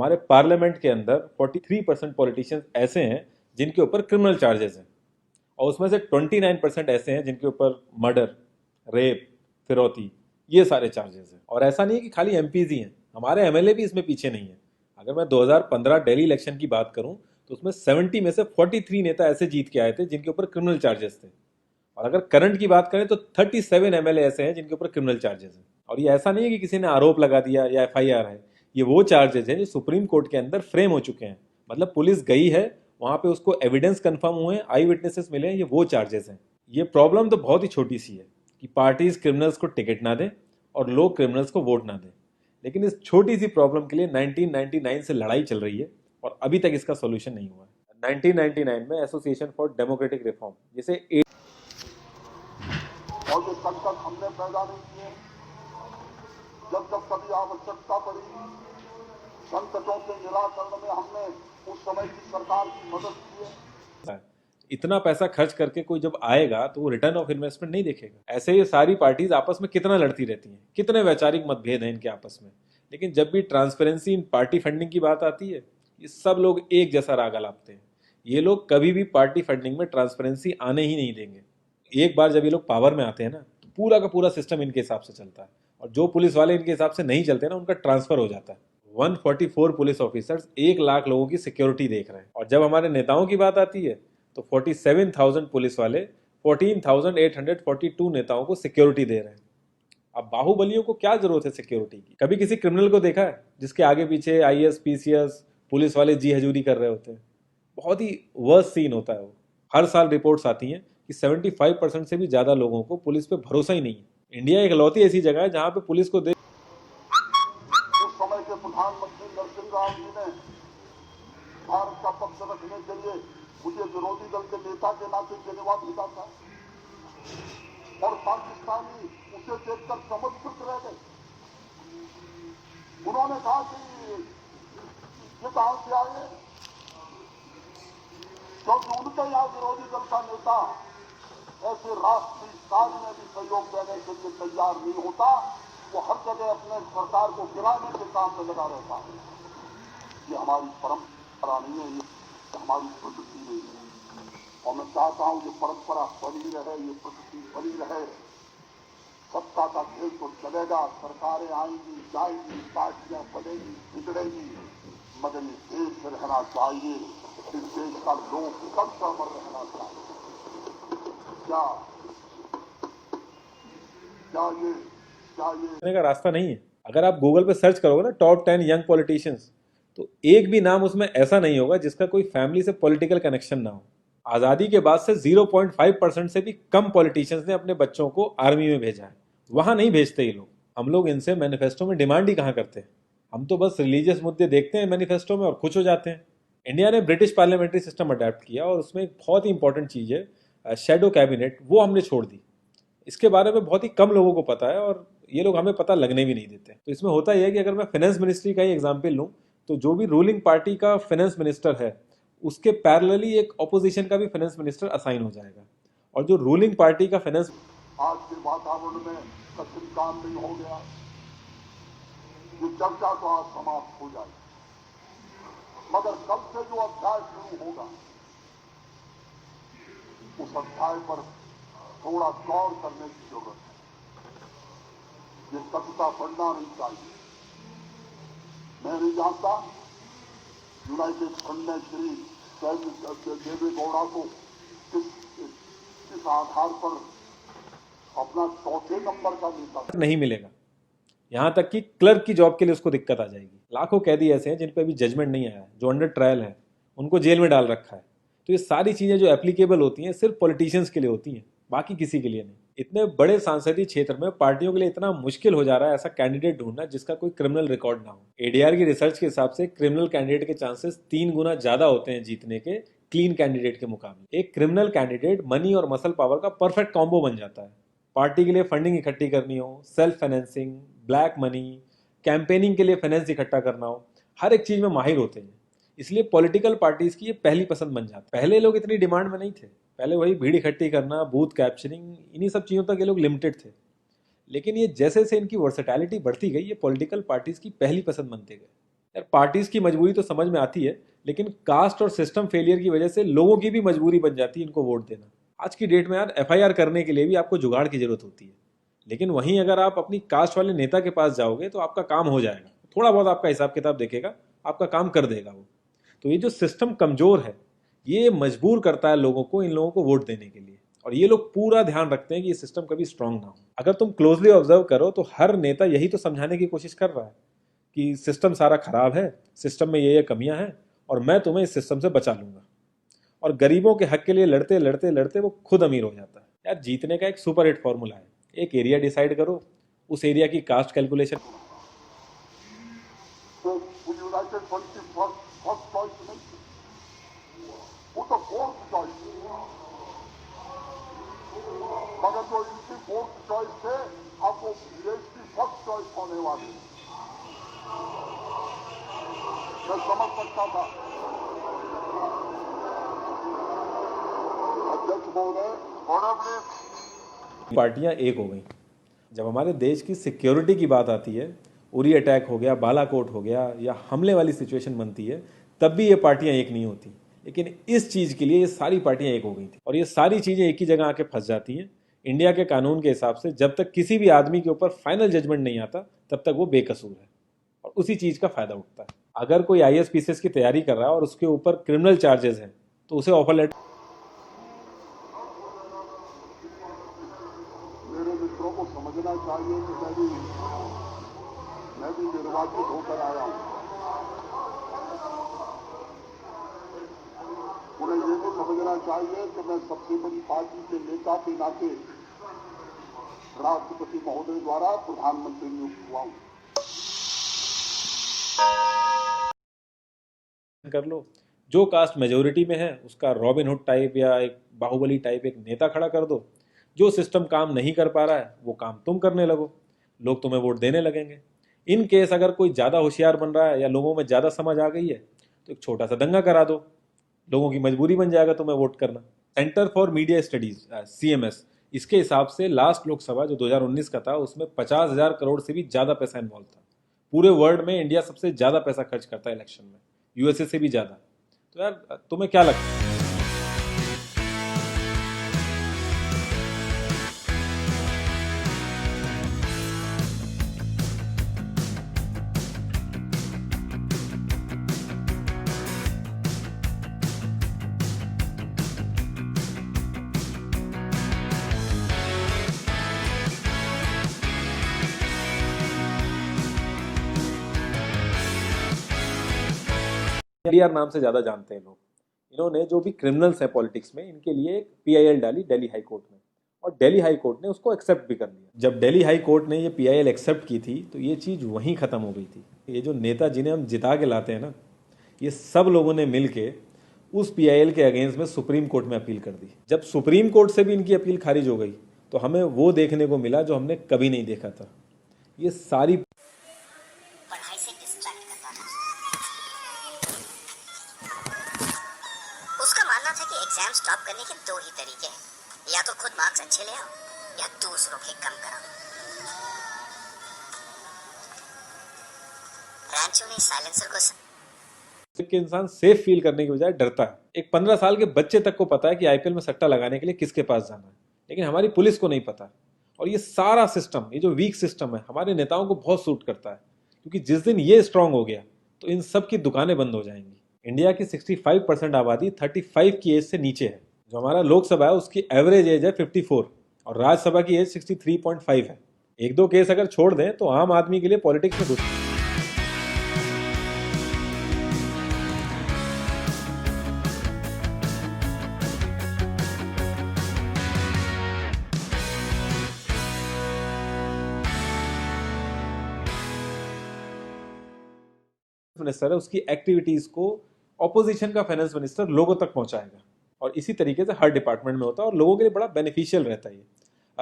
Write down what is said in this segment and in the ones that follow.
हमारे पार्लियामेंट के अंदर 43% पॉलिटिशियंस ऐसे हैं जिनके ऊपर क्रिमिनल चार्जेस हैं, और उसमें से 29% ऐसे हैं जिनके ऊपर मर्डर, रेप, फिरौती, ये सारे चार्जेस हैं। और ऐसा नहीं है कि खाली एमपीज ही हैं, हमारे एमएलए भी इसमें पीछे नहीं है। अगर मैं 2015 दिल्ली इलेक्शन की बात करूं तो उसमें 70 में से 43 नेता ऐसे जीत के आए थे जिनके ऊपर क्रिमिनल चार्जेस थे। और अगर करंट की बात करें तो 37 एमएलए ऐसे हैं जिनके ऊपर क्रिमिनल चार्जेस हैं। और ये ऐसा नहीं है कि किसी ने आरोप लगा दिया या एफआईआर है, ये वो चार्जेस हैं जो सुप्रीम कोर्ट के अंदर फ्रेम हो चुके हैं। मतलब पुलिस गई है वहां पे, उसको एविडेंस कंफर्म हुए हैं, आई विटनेसेस मिले हैं, ये वो चार्जेस हैं। ये प्रॉब्लम तो बहुत ही छोटी सी है कि पार्टीज क्रिमिनल्स को टिकट ना दें और लोग क्रिमिनल्स को वोट ना दें। लेकिन इस छोटी सी प्रॉब्लम के लिए 1999 से लड़ाई चल रही है और अभी तक इसका सोल्यूशन नहीं हुआ है। 1999 में एसोसिएशन फॉर डेमोक्रेटिक रिफॉर्म, जिसे और जो संकट हमने पैदा नहीं किए, जब जब कभी आवश्यकता पड़ी संकटों के निराकरण में हमने उस समय की सरकार की मदद की है। इतना पैसा खर्च करके कोई जब आएगा तो वो रिटर्न ऑफ इन्वेस्टमेंट नहीं देखेगा। ऐसे ये सारी पार्टीज आपस में कितना लड़ती रहती हैं, कितने वैचारिक मतभेद हैं इनके आपस में, लेकिन जब भी ट्रांसपेरेंसी इन पार्टी फंडिंग की बात आती है, ये सब लोग एक जैसा राग अलापते हैं। ये लोग कभी भी पार्टी फंडिंग में ट्रांसपेरेंसी आने ही नहीं देंगे। एक बार जब ये लोग पावर में आते हैं ना, तो पूरा का पूरा सिस्टम इनके हिसाब से चलता है, और जो पुलिस वाले इनके हिसाब से नहीं चलते ना, उनका ट्रांसफर हो जाता है। 144 पुलिस ऑफिसर्स 1 लाख लोगों की सिक्योरिटी देख रहे हैं, और जब हमारे नेताओं की बात आती है तो 47,000 पुलिस वाले 14,842 नेताओं को सिक्योरिटी दे रहे हैं। अब बाहुबलियों को क्या जरूरत है सिक्योरिटी की? कभी किसी क्रिमिनल को देखा है जिसके आगे पीछे आईएएस पीसीएस पुलिस वाले जी हजूरी कर रहे होते हैं? बहुत ही वर्स्ट सीन होता है वो। हर साल रिपोर्ट्स आती हैं कि 75% से भी ज्यादा लोगों को पुलिस पे भरोसा ही नहीं है। इंडिया एक लौती ऐसी जगह है जहां पे पुलिस को उस समय के प्रधानमंत्री नरसिंह राव जी ने भारत का पक्ष रखने के लिए मुझे विरोधी दल के नेता के नाते जेनेवा भेजा था, और पाकिस्तानी उसे देखकर चमत्कृत रह गए। उन्होंने कहा कि ये कहां से आए, क्योंकि उनके यहाँ विरोधी दल का नेता ऐसे राष्ट्रीय कार्य में भी सहयोग देने के लिए तैयार नहीं होता। वो हर जगह अपने सरकार को गिराने के काम में लगा रहता है। ये हमारी परंपरा नहीं है, ये हमारी प्रकृति नहीं है, और मैं चाहता हूं ये परंपरा बनी रहे, ये प्रकृति बनी रहे। सत्ता का खेल तो चलेगा, सरकारें आएंगी जाएंगी, पार्टियां बनेगी बिगड़ेगी, मगर ये देश रहना चाहिए, इस देश का लोग कब से अमर रहना चाहिए। क्या का रास्ता नहीं है। अगर आप गूगल पे सर्च करोगे ना टॉप 10 यंग पॉलिटिशियंस, तो एक भी नाम उसमें ऐसा नहीं होगा जिसका कोई फैमिली से पॉलिटिकल कनेक्शन ना हो। आजादी के बाद से 0.5% से भी कम पॉलिटिशियंस ने अपने बच्चों को आर्मी में भेजा है। वहां नहीं भेजते ये लोग। हम लोग इनसे मैनिफेस्टो में डिमांड ही कहां करते हैं? हम तो बस रिलीजियस मुद्दे देखते हैं मैनिफेस्टो में और खुश हो जाते हैं। इंडिया ने ब्रिटिश पार्लियामेंट्री सिस्टम अडेप्ट किया, और उसमें एक बहुत ही इंपॉर्टेंट चीज है शेडो कैबिनेट, वो हमने छोड़ दी। इसके बारे में बहुत ही कम लोगों को पता है, और ये लोग हमें पता लगने भी नहीं देते। तो इसमें होता यह है कि अगर मैं फाइनेंस मिनिस्ट्री का ही एग्जाम्पल लूँ, तो जो भी रूलिंग पार्टी का फाइनेंस मिनिस्टर है, उसके पैरेलली एक ऑपोजिशन का भी फाइनेंस मिनिस्टर असाइन हो जाएगा, और जो रूलिंग पार्टी का फाइनेंस आज के वातावरण में कठिन काम नहीं हो गया, ये चर्चा तो आज समाप्त हो जाएगी, मगर कल से जो अध्याय शुरू होगा उस अध्याय पर थोड़ा गौर करने की जरूरत है। ये कविता पढ़ना नहीं चाहिए। मैं नहीं जानता यूनाइटेड फ्रंट ने श्री देवेगौड़ा को किस आधार पर अपना चौथे नंबर का नेता नहीं मिलेगा। यहां तक कि क्लर्क की जॉब के लिए उसको दिक्कत आ जाएगी। लाखों कैदी ऐसे हैं जिन पे अभी जजमेंट नहीं आया है, जो अंडर ट्रायल है, उनको जेल में डाल रखा है। तो ये सारी चीजें जो एप्लीकेबल होती हैं सिर्फ पॉलिटिशियंस के लिए होती हैं, बाकी किसी के लिए नहीं। इतने बड़े सांसदीय क्षेत्र में पार्टियों के लिए इतना मुश्किल हो जा रहा है ऐसा कैंडिडेट ढूंढना जिसका कोई क्रिमिनल रिकॉर्ड ना हो। एडीआर की रिसर्च के हिसाब से क्रिमिनल कैंडिडेट के चांसेस 3 गुना ज्यादा होते हैं जीतने के क्लीन कैंडिडेट के मुकाबले। एक क्रिमिनल कैंडिडेट मनी और मसल पावर का परफेक्ट कॉम्बो बन जाता है। पार्टी के लिए फंडिंग इकट्ठी करनी हो, self financing, black money, campaigning के लिए फाइनेंस इकट्ठा करना हो, हर एक चीज में माहिर होते हैं। इसलिए पॉलिटिकल पार्टीज की ये पहली पसंद बन जाती है। पहले लोग इतनी डिमांड में नहीं थे, पहले वही भीड़ इकट्ठी करना, बूथ कैप्चरिंग, इन्हीं सब चीज़ों तक ये लोग लिमिटेड थे। लेकिन ये जैसे जैसे इनकी वर्सेटैलिटी बढ़ती गई, ये पॉलिटिकल पार्टीज की पहली पसंद बनते गए। यार पार्टीज की मजबूरी तो समझ में आती है, लेकिन कास्ट और सिस्टम फेलियर की वजह से लोगों की भी मजबूरी बन जाती है इनको वोट देना। आज की डेट में यार एफआईआर करने के लिए भी आपको जुगाड़ की जरूरत होती है, लेकिन वहीं अगर आप अपनी कास्ट वाले नेता के पास जाओगे तो आपका काम हो जाएगा, थोड़ा बहुत आपका हिसाब किताब देखेगा, आपका काम कर देगा वो। तो ये जो सिस्टम कमजोर है, ये मजबूर करता है लोगों को इन लोगों को वोट देने के लिए, और ये लोग पूरा ध्यान रखते हैं कि ये सिस्टम कभी स्ट्रांग ना हो। अगर तुम क्लोजली ऑब्जर्व करो तो हर नेता यही तो समझाने की कोशिश कर रहा है कि सिस्टम सारा खराब है, सिस्टम में ये कमियां हैं, और मैं तुम्हें इस सिस्टम से बचा लूंगा। और गरीबों के हक के लिए लड़ते लड़ते लड़ते वो खुद अमीर हो जाता है। यार जीतने का एक सुपर हिट फॉर्मूला है, एक एरिया डिसाइड करो, उस एरिया की कास्ट कैलकुलेशन। तो यूनाइटेड फ्रंट की फर्स्ट चॉइस नहीं थी, वो तो फोर्थ चॉइस थी। मगर जो इनकी फोर्थ चॉइस थे, अब वो देश की फर्स्ट चॉइस होने वाली। मैं समझ सकता था। अध्यक्ष बोल रहे पार्टियां एक हो गई। जब हमारे देश की सिक्योरिटी की बात आती है, उरी अटैक हो गया, बालाकोट हो गया, या हमले वाली सिचुएशन बनती है, तब भी ये पार्टियां एक नहीं होती। लेकिन इस चीज के लिए ये सारी पार्टियां एक हो गई थी, और ये सारी चीजें एक ही जगह आके फंस जाती हैं। इंडिया के कानून के हिसाब से जब तक किसी भी आदमी के ऊपर फाइनल जजमेंट नहीं आता, तब तक वो बेकसूर है, और उसी चीज का फायदा उठता है। अगर कोई IAS-PCS की तैयारी कर रहा है और उसके ऊपर क्रिमिनल चार्जेस हैं, तो उसे ऑफर लेटर। मेरे मित्रों को समझना चाहिए कि मैं भी निर्वाचित होकर आया हूं। उन्हें ये भी समझना चाहिए कि मैं सबसे बड़ी पार्टी के नेता के नाते राष्ट्रपति महोदय द्वारा प्रधानमंत्री नियुक्त हुआ हूं। कर लो, जो कास्ट मेजोरिटी में है उसका रॉबिनहुड टाइप या एक बाहुबली टाइप एक नेता खड़ा कर दो। जो सिस्टम काम नहीं कर पा रहा है वो काम तुम करने लगो, लोग तुम्हें वोट देने लगेंगे। इन केस अगर कोई ज़्यादा होशियार बन रहा है या लोगों में ज़्यादा समझ आ गई है, तो एक छोटा सा दंगा करा दो, लोगों की मजबूरी बन जाएगा तुम्हें वोट करना। Centre for media studies CMS, इसके हिसाब से लास्ट लोकसभा जो 2019 का था, उसमें 50,000 करोड़ से भी ज़्यादा पैसा इन्वॉल्व था। पूरे वर्ल्ड में इंडिया सबसे ज़्यादा पैसा खर्च करता है इलेक्शन में, USA से भी ज़्यादा। तो यार तुम्हें क्या लगता है? NDR नाम से ज़्यादा जानते हैं लोग। इन्होंने जो भी क्रिमिनल्स हैं पॉलिटिक्स में, इनके लिए एक PIL डाली दिल्ली हाई कोर्ट में, और दिल्ली हाई कोर्ट ने उसको एक्सेप्ट भी कर लिया। जब दिल्ली हाई कोर्ट ने ये PIL एक्सेप्ट की थी, तो ये चीज़ वहीं ख़त्म हो गई थी। ये जो नेता जिन्हें हम जिता के लाते हैं ना, ये सब लोगों ने मिल के उस PIL के अगेंस्ट में सुप्रीम कोर्ट में अपील कर दी। जब सुप्रीम कोर्ट से भी इनकी अपील खारिज हो गई, तो हमें वो देखने को मिला जो हमने कभी नहीं देखा था। ये सारी पढ़ाई से डिस्ट्रैक्ट करता था। उसका मानना था कि एग्जाम स्टॉप करने के दो ही तरीके हैं, या तो खुद मार्क्स अच्छे ले आओ या दूसरों के कम कराओ। रैंचो ने साइलेंसर को कि इंसान सेफ फील करने की बजाय डरता है। एक 15 साल के बच्चे तक को पता है कि IPL में सट्टा लगाने के लिए किसके पास जाना है, लेकिन हमारी पुलिस को नहीं पता। और ये सारा सिस्टम, ये जो वीक सिस्टम है, हमारे नेताओं को बहुत सूट करता है, क्योंकि जिस दिन ये स्ट्रांग हो गया तो इन सब की दुकानें बंद हो जाएंगी। इंडिया की 65% आबादी 35 की एज से नीचे है। जो हमारा लोकसभा है उसकी एवरेज एज है 54, और राज्यसभा की एज 63.5 है। एक दो केस अगर छोड़ दें तो आम आदमी के लिए पॉलिटिक्स में घुस मिनिस्टर है, उसकी एक्टिविटीज को ऑपोजिशन का फाइनेंस मिनिस्टर लोगों तक पहुंचाएगा। और इसी तरीके से हर डिपार्टमेंट में होता है, और लोगों के लिए बड़ा बेनिफिशियल रहता है ये,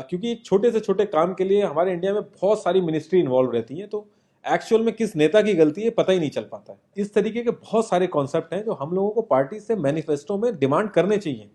क्योंकि एक छोटे से छोटे काम के लिए हमारे इंडिया में बहुत सारी मिनिस्ट्री इन्वॉल्व रहती हैं, तो एक्चुअल में किस नेता की गलती है पता ही नहीं चल पाता है। इस तरीके के बहुत सारे कॉन्सेप्ट हैं जो हम लोगों को पार्टी से मैनिफेस्टो में डिमांड करने चाहिए,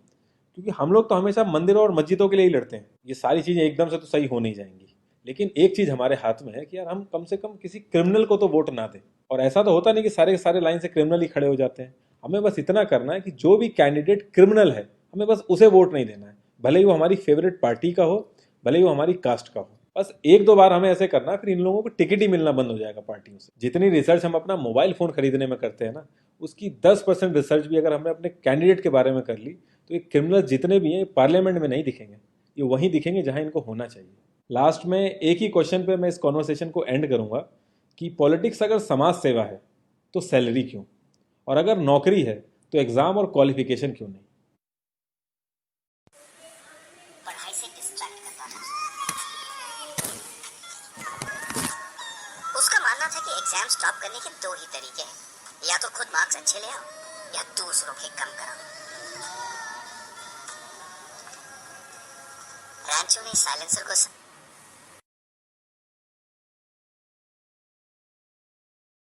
क्योंकि हम लोग तो हमेशा मंदिरों और मस्जिदों के लिए ही लड़ते हैं। ये सारी चीजें एकदम से तो सही हो नहीं जाएंगी, लेकिन एक चीज हमारे हाथ में है कि यार हम कम से कम किसी क्रिमिनल को तो वोट ना दें। और ऐसा तो होता नहीं कि सारे के सारे लाइन से क्रिमिनल ही खड़े हो जाते हैं। हमें बस इतना करना है कि जो भी कैंडिडेट क्रिमिनल है हमें बस उसे वोट नहीं देना है, भले ही वो हमारी फेवरेट पार्टी का हो, भले ही वो हमारी कास्ट का हो। बस एक दो बार हमें ऐसे करना, फिर इन लोगों को टिकट ही मिलना बंद हो जाएगा पार्टियों से। जितनी रिसर्च हम अपना मोबाइल फोन खरीदने में करते हैं ना, उसकी 10% रिसर्च भी अगर हमने अपने कैंडिडेट के बारे में कर ली तो ये क्रिमिनल जितने भी हैं पार्लियामेंट में नहीं दिखेंगे, ये वहीं दिखेंगे जहां इनको होना चाहिए। लास्ट में एक ही क्वेश्चन पे मैं इस कॉन्वर्सेशन को एंड करूंगा कि पॉलिटिक्स अगर समाज सेवा है तो सैलरी क्यों, और अगर नौकरी है तो एग्जाम और क्वालिफिकेशन क्यों नहीं। पढ़ाई से डिस्ट्रैक्ट करता था। उसका मानना था कि एग्जाम स्टॉप करने के दो ही तरीके हैं, या तो खुद मार्क्स अच्छे ले आओ या दूसरों के कम कराओ। रैंचो ने साइलेंसर को